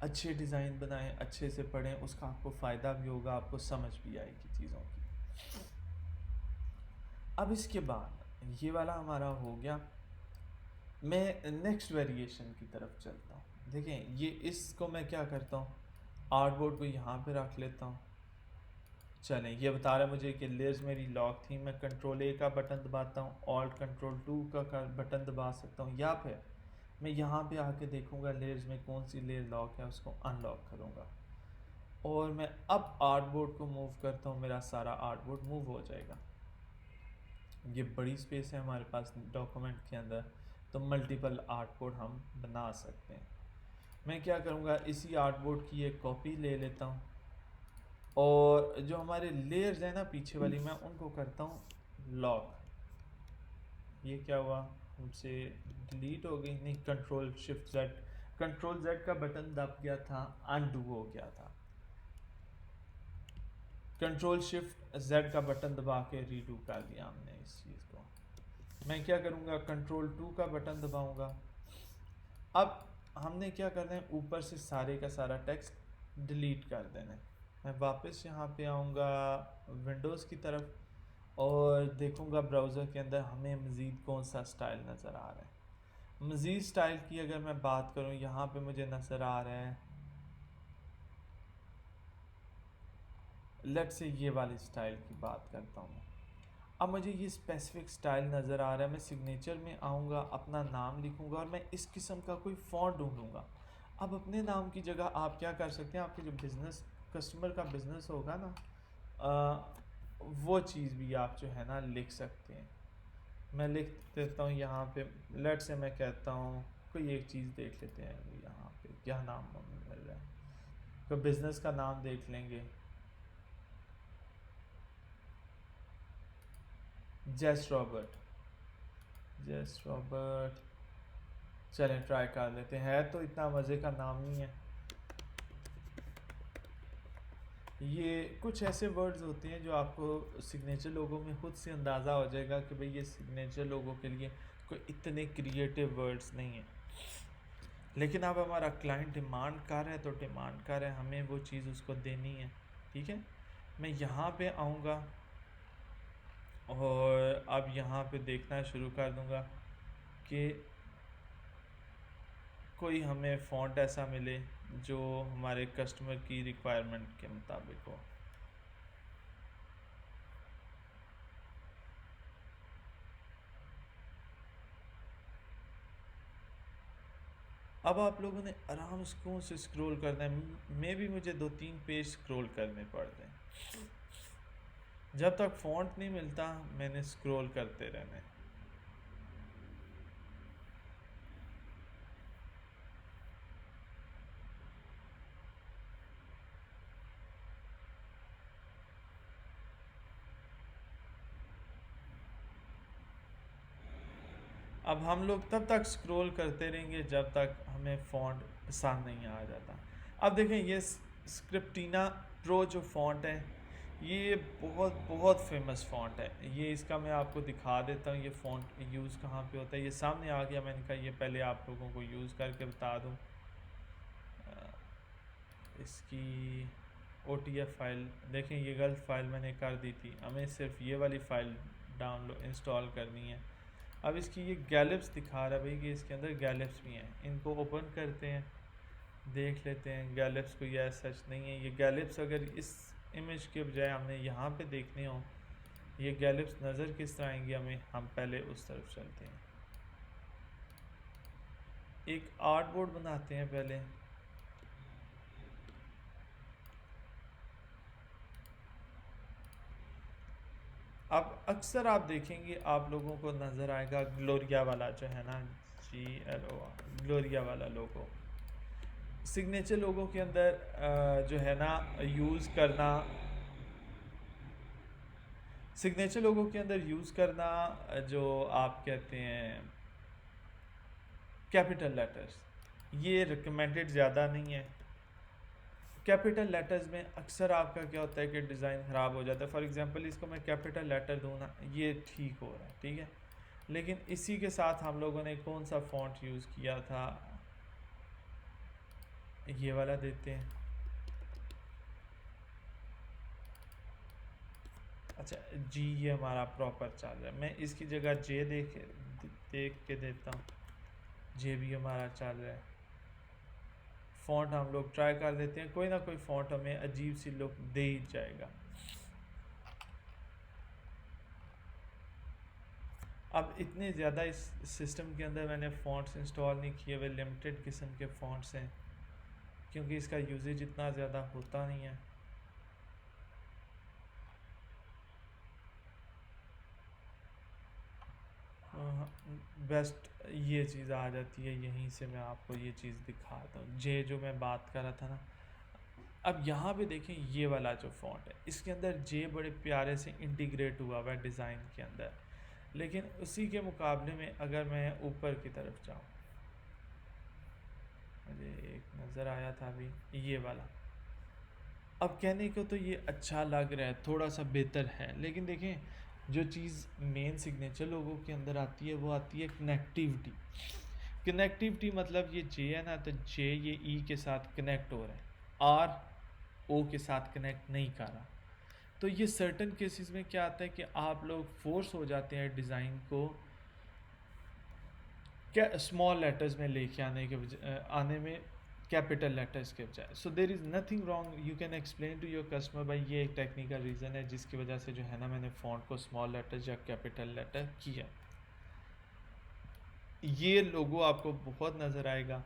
अच्छे डिज़ाइन बनाएं, अच्छे से पढ़ें, उसका आपको फ़ायदा भी होगा, आपको समझ भी आएगी चीज़ों की। अब इसके बाद ये वाला हमारा हो गया। मैं नेक्स्ट वेरिएशन की तरफ चलता हूँ। देखें, ये इसको मैं क्या करता हूँ, आर्टबोर्ड को यहाँ पे रख लेता हूँ। चलें, ये बता रहा है मुझे कि लेयर्स मेरी लॉक थी। मैं कंट्रोल ए का बटन दबाता हूँ, ऑल्ट कंट्रोल 2 का बटन दबा सकता हूँ, या फिर मैं यहाँ पे आके देखूँगा लेयर्स में कौन सी लेयर लॉक है, उसको अनलॉक करूँगा और मैं अब आर्टबोर्ड को मूव करता हूँ, मेरा सारा आर्टबोर्ड मूव हो जाएगा। ये बड़ी स्पेस है हमारे पास डॉक्यूमेंट के अंदर, तो मल्टीपल आर्टबोर्ड हम बना सकते हैं। मैं क्या करूँगा, इसी आर्टबोर्ड की एक कॉपी ले लेता हूँ और जो हमारे लेयर्स हैं ना पीछे वाली, मैं उनको करता हूँ लॉक। ये क्या हुआ, हमसे डिलीट हो गई, नहीं, कंट्रोल जेड का बटन दब गया था, अनडू हो गया था। कंट्रोल शिफ्ट जेड का बटन दबा के रीडू कर दिया हमने इस चीज़ को। मैं क्या करूँगा, कंट्रोल 2 का बटन दबाऊँगा। अब हमने क्या करना है, ऊपर से सारे का सारा टेक्स्ट डिलीट कर देना है। मैं वापस यहाँ पे आऊँगा विंडोज़ की तरफ और देखूँगा ब्राउज़र के अंदर हमें मज़ीद कौन सा स्टाइल नज़र आ रहा है। मज़ीद स्टाइल की अगर मैं बात करूँ, यहाँ पे मुझे नज़र आ रहा है, लेट्स से ये वाली स्टाइल की बात करता हूँ। अब मुझे ये स्पेसिफिक स्टाइल नज़र आ रहा है। मैं सिग्नेचर में आऊँगा, अपना नाम लिखूँगा और मैं इस किस्म का कोई फ़ॉन्ट ढूंढूँगा। अब अपने नाम की जगह आप क्या कर सकते हैं, आपके जो बिज़नेस कस्टमर का बिज़नेस होगा ना, वो चीज़ भी आप जो है ना लिख सकते हैं। मैं लिख देता हूँ यहाँ पे, लेट से मैं कहता हूँ कोई एक चीज़ देख लेते हैं। यहाँ पे क्या नाम मिल रहा है, तो बिज़नेस का नाम देख लेंगे, जेस रॉबर्ट। चलें ट्राई कर लेते हैं, है तो इतना मज़े का नाम नहीं है। ये कुछ ऐसे वर्ड्स होते हैं जो आपको सिग्नेचर लोगों में खुद से अंदाज़ा हो जाएगा कि भाई ये सिग्नेचर लोगों के लिए कोई इतने क्रिएटिव वर्ड्स नहीं है। लेकिन अब हमारा क्लाइंट डिमांड कर रहा है, तो डिमांड कर रहा है, हमें वो चीज़ उसको देनी है, ठीक है। मैं यहाँ पे आऊँगा और अब यहाँ पे देखना शुरू कर दूँगा कि कोई हमें फ़ॉन्ट ऐसा मिले जो हमारे कस्टमर की रिक्वायरमेंट के मुताबिक हो। अब आप लोगों ने आराम से स्क्रॉल करना है, मे भी मुझे 2-3 पेज स्क्रॉल करने पड़ते हैं। जब तक फ़ॉन्ट नहीं मिलता मैंने स्क्रॉल करते रहना है। अब हम लोग तब तक स्क्रॉल करते रहेंगे जब तक हमें फ़ॉन्ट पसंद नहीं आ जाता। अब देखें, ये स्क्रिप्टीना प्रो जो फ़ॉन्ट है, ये बहुत बहुत फेमस फ़ॉन्ट है। ये इसका मैं आपको दिखा देता हूँ, ये फ़ॉन्ट यूज़ कहाँ पे होता है। ये सामने आ गया, मैंने कहा ये पहले आप लोगों को यूज़ करके बता दूँ। इसकी OTF फ़ाइल देखें, ये गलत फ़ाइल मैंने कर दी थी, हमें सिर्फ ये वाली फ़ाइल डाउनलोड इंस्टॉल करनी है। अब इसकी ये गैलिप्स दिखा रहा है भाई कि इसके अंदर गैलिप्स भी हैं। इनको ओपन करते हैं, देख लेते हैं। गैलिप्स कोई ऐसा सच नहीं है। ये गैलिप्स अगर इस इमेज के बजाय हमने यहाँ पे देखने हो, ये गैलिप्स नज़र किस तरह आएंगे हमें, हम पहले उस तरफ चलते हैं। एक आर्ट बोर्ड बनाते हैं पहले। अब अक्सर आप देखेंगे, आप लोगों को नज़र आएगा ग्लोरिया वाला जो है ना, GLO, ग्लोरिया वाला लोगो सिग्नेचर लोगों के अंदर जो है ना यूज़ करना, सिग्नेचर लोगों के अंदर यूज़ करना, जो आप कहते हैं कैपिटल लेटर्स, ये रिकमेंडेड ज़्यादा नहीं है। कैपिटल लेटर्स में अक्सर आपका क्या होता है कि डिज़ाइन ख़राब हो जाता है। फॉर एग्जांपल इसको मैं कैपिटल लेटर दूँ ना, ये ठीक हो रहा है, ठीक है। लेकिन इसी के साथ हम लोगों ने कौन सा फ़ॉन्ट यूज़ किया था, ये वाला देते हैं। अच्छा जी, ये हमारा प्रॉपर चल रहा है। मैं इसकी जगह जे देख के देता हूँ, जे भी हमारा चल रहा है। फ़ॉन्ट हम लोग ट्राई कर देते हैं, कोई ना कोई फ़ॉन्ट हमें अजीब सी लुक दे ही जाएगा। अब इतने ज़्यादा इस सिस्टम के अंदर मैंने फ़ॉन्ट्स इंस्टॉल नहीं किए हुए, लिमिटेड किस्म के फ़ॉन्ट्स हैं क्योंकि इसका यूजेज इतना ज़्यादा होता नहीं है। बेस्ट ये चीज़ आ जाती है, यहीं से मैं आपको ये चीज़ दिखाता हूँ। जे जो मैं बात कर रहा था ना, अब यहाँ पे देखें ये वाला जो फ़ॉन्ट है, इसके अंदर जे बड़े प्यारे से इंटीग्रेट हुआ हुआ है डिज़ाइन के अंदर। लेकिन उसी के मुकाबले में अगर मैं ऊपर की तरफ जाऊँ, मुझे एक नज़र आया था अभी, ये वाला। अब कहने को तो ये अच्छा लग रहा है, थोड़ा सा बेहतर है, लेकिन देखें जो चीज़ मेन सिग्नेचर लोगों के अंदर आती है वो आती है कनेक्टिविटी। कनेक्टिविटी मतलब ये जे है ना, तो जे ये ई के साथ कनेक्ट हो रहा है, आर ओ के साथ कनेक्ट नहीं कर रहा। तो ये सर्टन केसेस में क्या आता है कि आप लोग फोर्स हो जाते हैं डिज़ाइन को क्या स्मॉल लेटर्स में लेके आने में कैपिटल लेटर्स के बजाय। So there is nothing wrong, you can explain to your customer भाई ये एक टेक्निकल रीज़न है जिसकी वजह से जो है ना मैंने फ़ॉन्ट को स्मॉल लेटर्स या कैपिटल लेटर किया। ये लोगो आपको बहुत नज़र आएगा।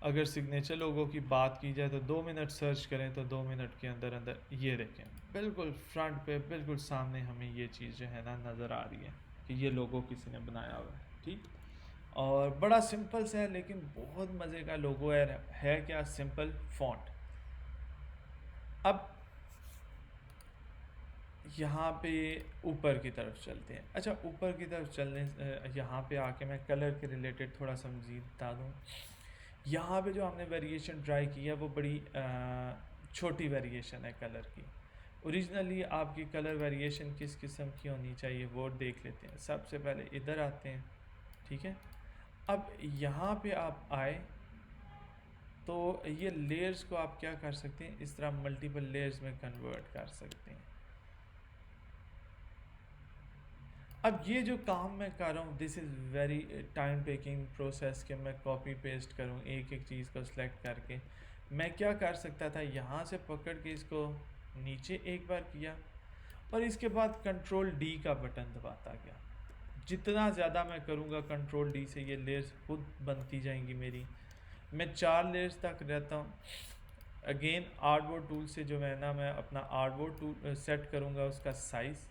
अगर सिग्नेचर लोगों की बात की जाए तो 2 मिनट सर्च करें तो 2 मिनट के अंदर अंदर ये देखें बिल्कुल फ्रंट पे बिल्कुल सामने हमें ये चीज़ जो है ना नज़र आ रही है कि ये लोगो किसी ने बनाया हुआ है, ठीक। और बड़ा सिंपल सा है लेकिन बहुत मज़े का लोगो है क्या, सिंपल फ़ॉन्ट। अब यहाँ पे ऊपर की तरफ चलते हैं। अच्छा ऊपर की तरफ चलने यहाँ पे आके मैं कलर के रिलेटेड थोड़ा सा मज़ीद बता दूँ। यहाँ पे जो हमने वेरिएशन ट्राई की है वो बड़ी छोटी वेरिएशन है कलर की। ओरिजिनली आपकी कलर वेरिएशन किस किस्म की होनी चाहिए वो देख लेते हैं। सबसे पहले इधर आते हैं, ठीक है। अब यहाँ पे आप आए तो ये लेयर्स को आप क्या कर सकते हैं, इस तरह मल्टीपल लेयर्स में कन्वर्ट कर सकते हैं। अब ये जो काम मैं कर रहा हूँ this is very time taking process कि मैं कॉपी पेस्ट करूँ एक एक चीज़ को सिलेक्ट करके। मैं क्या कर सकता था, यहाँ से पकड़ के इसको नीचे एक बार किया और इसके बाद कंट्रोल डी का बटन दबाता गया। जितना ज़्यादा मैं करूँगा कंट्रोल डी से ये लेयर्स खुद बनती जाएंगी मेरी। मैं 4 लेयर्स तक रहता हूँ। अगेन आर्टबोर्ड टूल से जो है ना मैं अपना आर्टबोर्ड टूल सेट करूँगा उसका साइज़।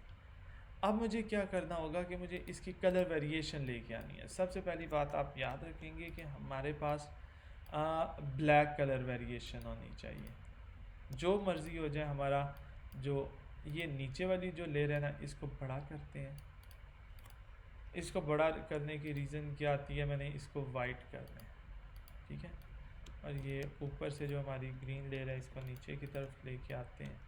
अब मुझे क्या करना होगा कि मुझे इसकी कलर वेरिएशन लेके आनी है। सबसे पहली बात आप याद रखेंगे कि हमारे पास ब्लैक कलर वेरिएशन होनी चाहिए। जो मर्ज़ी हो जाए हमारा, जो ये नीचे वाली जो लेयर है ना इसको बड़ा करते हैं। इसको बड़ा करने की रीज़न क्या आती है, मैंने इसको वाइट करना है, ठीक है। और ये ऊपर से जो हमारी ग्रीन लेयर है इसको नीचे की तरफ लेके आते हैं।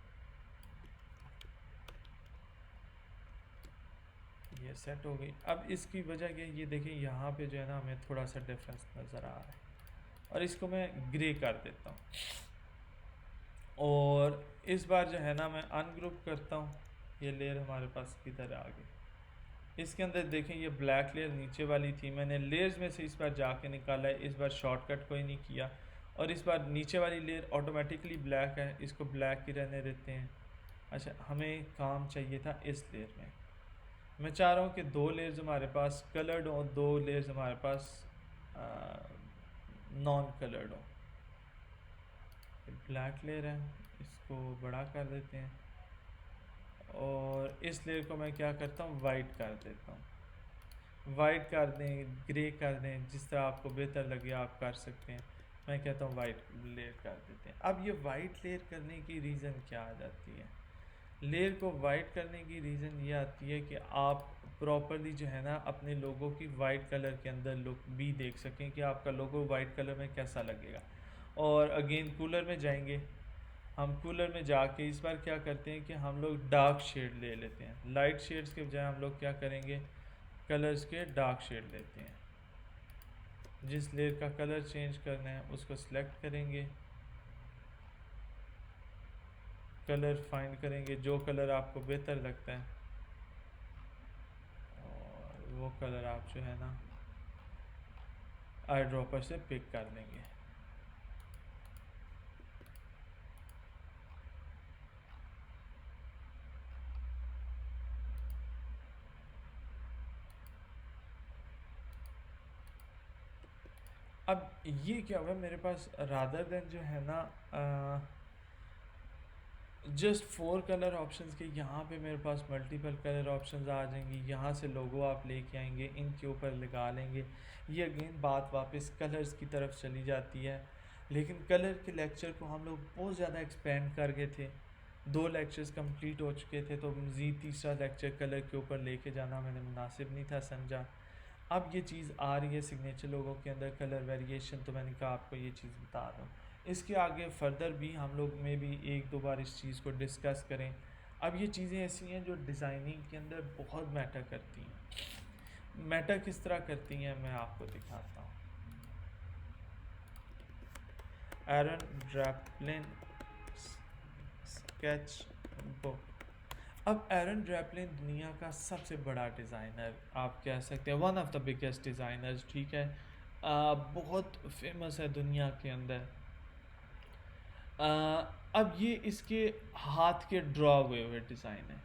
ये सेट हो गई। अब इसकी वजह क्या है, ये देखिए यहाँ पे जो है ना हमें थोड़ा सा डिफरेंस नज़र आ रहा है, और इसको मैं ग्रे कर देता हूँ। और इस बार जो है ना मैं अनग्रुप करता हूँ, ये लेयर हमारे पास किधर आ गई। इसके अंदर देखें ये ब्लैक लेयर नीचे वाली थी, मैंने लेयर्स में से इस बार जाके निकाला है, इस बार शॉर्टकट कोई नहीं किया, और इस बार नीचे वाली लेयर ऑटोमेटिकली ब्लैक है, इसको ब्लैक ही रहने देते हैं। अच्छा, हमें काम चाहिए था इस लेयर में, मैं चाह रहा हूँ कि दो लेयर्स हमारे पास कलर्ड हों, दो लेयर्स हमारे पास नॉन कलर्ड हों। ब्लैक लेयर है, इसको बड़ा कर देते हैं, और इस लेयर को मैं क्या करता हूँ, वाइट कर देता हूँ। वाइट कर दें, ग्रे कर दें, जिस तरह आपको बेहतर लगे आप कर सकते हैं। मैं कहता हूँ वाइट लेयर कर देते हैं। अब ये वाइट लेयर करने की रीज़न क्या आ जाती है, लेयर को वाइट करने की रीज़न ये आती है कि आप प्रॉपरली जो है ना अपने लोगों की वाइट कलर के अंदर लुक भी देख सकें कि आपका लोगो वाइट कलर में कैसा लगेगा। और अगेन कूलर में जाएंगे, हम कूलर में जाके इस बार क्या करते हैं कि हम लोग डार्क शेड ले लेते हैं, लाइट शेड्स के बजाय हम लोग क्या करेंगे, कलर्स के डार्क शेड लेते हैं। जिस लेयर का कलर चेंज करना है उसको सिलेक्ट करेंगे, कलर फाइंड करेंगे जो कलर आपको बेहतर लगता है, और वो कलर आप जो है ना आई ड्रॉपर से पिक कर लेंगे। अब ये क्या हुआ मेरे पास, रादर देन जो है ना जस्ट 4 कलर ऑप्शंस के, यहाँ पे मेरे पास मल्टीपल कलर ऑप्शंस आ जाएंगी। यहाँ से लोगो आप लेके आएंगे, इनके ऊपर लगा लेंगे। ये अगेन बात वापस कलर्स की तरफ चली जाती है, लेकिन कलर के लेक्चर को हम लोग बहुत ज़्यादा एक्सपेंड कर गए थे, 2 लेक्चर्स कंप्लीट हो चुके थे, तो मज़ीद तीसरा लेक्चर कलर के ऊपर लेके जाना मैंने मुनासिब नहीं था समझा। अब ये चीज़ आ रही है सिग्नेचर लोगों के अंदर कलर वेरिएशन, तो मैंने कहा आपको ये चीज़ बता दूँ। इसके आगे फर्दर भी हम लोग में भी एक दो बार इस चीज़ को डिस्कस करें। अब ये चीज़ें ऐसी हैं जो डिज़ाइनिंग के अंदर बहुत मैटर करती हैं। मैटर किस तरह करती हैं मैं आपको दिखाता हूँ। एरन ड्रैपलिन स्केच बुक। अब एरन ड्रैपलिन दुनिया का सबसे बड़ा डिज़ाइनर आप कह सकते हैं, one of the biggest designers, ठीक है। बहुत फेमस है दुनिया के अंदर। अब ये इसके हाथ के ड्रॉ हुए डिज़ाइन है।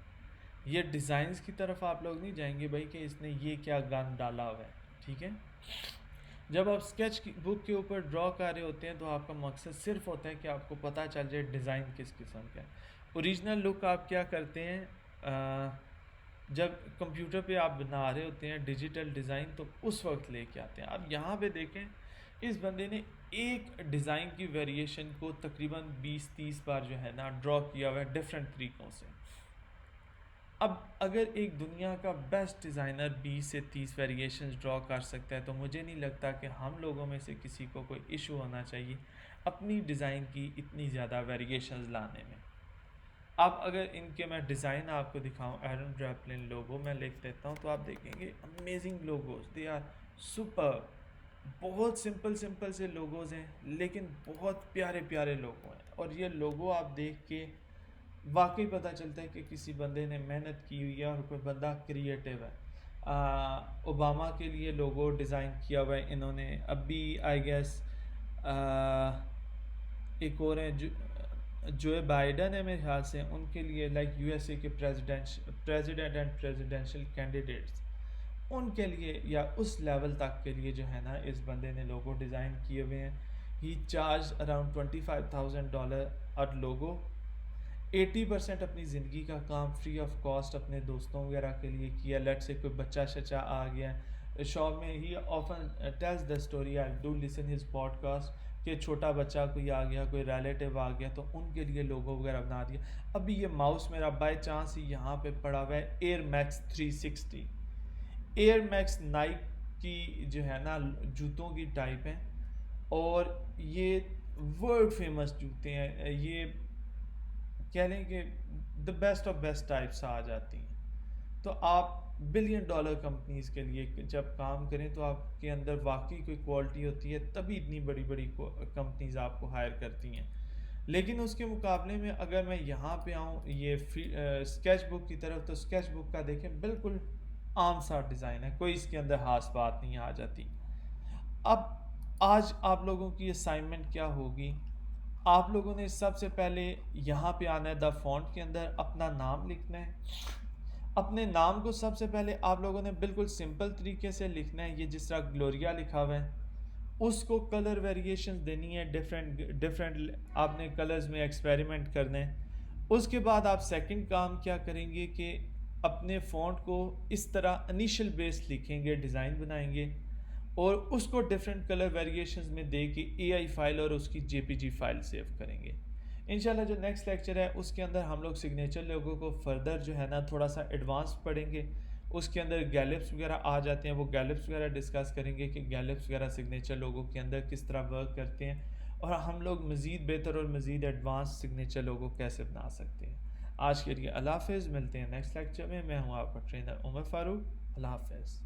ये डिज़ाइंस की तरफ आप लोग नहीं जाएंगे भाई कि इसने ये क्या गन डाला हुआ है, ठीक है। जब आप स्केच की बुक के ऊपर ड्रॉ कर रहे होते हैं तो आपका मकसद सिर्फ होता है कि आपको पता चल जाए डिज़ाइन किस किस्म का है। ओरिजिनल लुक आप क्या करते हैं, जब कंप्यूटर पे आप बना रहे होते हैं डिजिटल डिज़ाइन, तो उस वक्त लेके आते हैं। अब यहाँ पे देखें, इस बंदे ने एक डिज़ाइन की वेरिएशन को तकरीबन 20-30 बार जो है ना ड्रॉ किया हुआ है डिफरेंट तरीक़ों से। अब अगर एक दुनिया का बेस्ट डिज़ाइनर 20 से 30 वेरिएशंस ड्रॉ कर सकता है, तो मुझे नहीं लगता कि हम लोगों में से किसी को कोई इशू होना चाहिए अपनी डिज़ाइन की इतनी ज़्यादा वेरिएशंस लाने में। अब अगर इनके मैं डिज़ाइन आपको दिखाऊं, एरन ड्रैपलिन लोगो मैं लिख देता हूं, तो आप देखेंगे amazing logos, they are super. बहुत सिंपल सिंपल से लोगोज हैं, लेकिन बहुत प्यारे प्यारे लोगो हैं। और ये लोगो आप देख के वाकई पता चलता है कि किसी बंदे ने मेहनत की हुई है और कोई बंदा क्रिएटिव है। ओबामा के लिए लोगो डिज़ाइन किया हुआ है इन्होंने। अभी आई गेस एक और है जो बाइडन है मेरे ख्याल से, उनके लिए लाइक यूएसए के प्रेसिडेंट एंड प्रेसिडेंशियल कैंडिडेट्स, उनके लिए या उस लेवल तक के लिए जो है ना इस बंदे ने लोगो डिज़ाइन किए हुए हैं। ही चार्ज अराउंड $25,000 और लोगो 80% अपनी ज़िंदगी का काम फ्री ऑफ कॉस्ट अपने दोस्तों वगैरह के लिए किया। लेट से कोई बच्चा शच्चा आ गया शॉप में, ही often tells the story, I do listen his podcast, कि छोटा बच्चा कोई आ गया, कोई रिलेटिव आ गया, तो उनके लिए लोगो वगैरह बना दिया। अभी ये माउस मेरा बाय चांस ही यहाँ पे पड़ा हुआ है, air max 360। Air max Naik की जो है ना जूतों की टाइप है, और ये वर्ल्ड फेमस जूते हैं। ये कह लें कि the best of best types आ जाती हैं। तो आप बिलियन डॉलर कंपनीज़ के लिए जब काम करें तो आपके अंदर वाकई कोई क्वालिटी होती है, तभी इतनी बड़ी बड़ी कंपनीज़ आपको हायर करती हैं। लेकिन उसके मुकाबले में अगर मैं यहाँ पे आऊँ ये स्केच बुक की तरफ, तो स्केच बुक का देखें बिल्कुल आम सा डिज़ाइन है, कोई इसके अंदर खास बात नहीं आ जाती। अब आज आप लोगों की असाइनमेंट क्या होगी, आप लोगों ने सबसे पहले यहाँ पे आना है, द फॉन्ट के अंदर अपना नाम लिखना है। अपने नाम को सबसे पहले आप लोगों ने बिल्कुल सिंपल तरीके से लिखना है, ये जिस तरह ग्लोरिया लिखा हुआ है उसको कलर वेरिएशन देनी है, डिफरेंट डिफरेंट आपने कलर्स में एक्सपेरिमेंट करने हैं। उसके बाद आप सेकंड काम क्या करेंगे कि अपने फ़ॉन्ट को इस तरह इनिशियल बेस लिखेंगे, डिज़ाइन बनाएंगे और उसको डिफरेंट कलर वेरिएशंस में दे के एआई फाइल और उसकी जेपीजी फाइल सेव करेंगे। इंशाल्लाह जो नेक्स्ट लेक्चर है उसके अंदर हम लोग सिग्नेचर लोगों को फर्दर जो है ना थोड़ा सा एडवांस पढ़ेंगे। उसके अंदर गैलिप्स वगैरह आ जाते हैं, वो गैलिप्स वगैरह डिस्कस करेंगे कि गैलिप्स वगैरह सिग्नेचर लोगों के अंदर किस तरह वर्क करते हैं और हम लोग मज़ीद बेहतर और मज़ीद एडवांस सिग्नेचर लोगों कैसे बना सकते हैं। आज के लिए अल्लाह हाफ़िज़, मिलते हैं नेक्स्ट लेक्चर में। मैं हूँ आपका ट्रेनर उमर फ़ारूक। अल्लाह हाफ़िज़।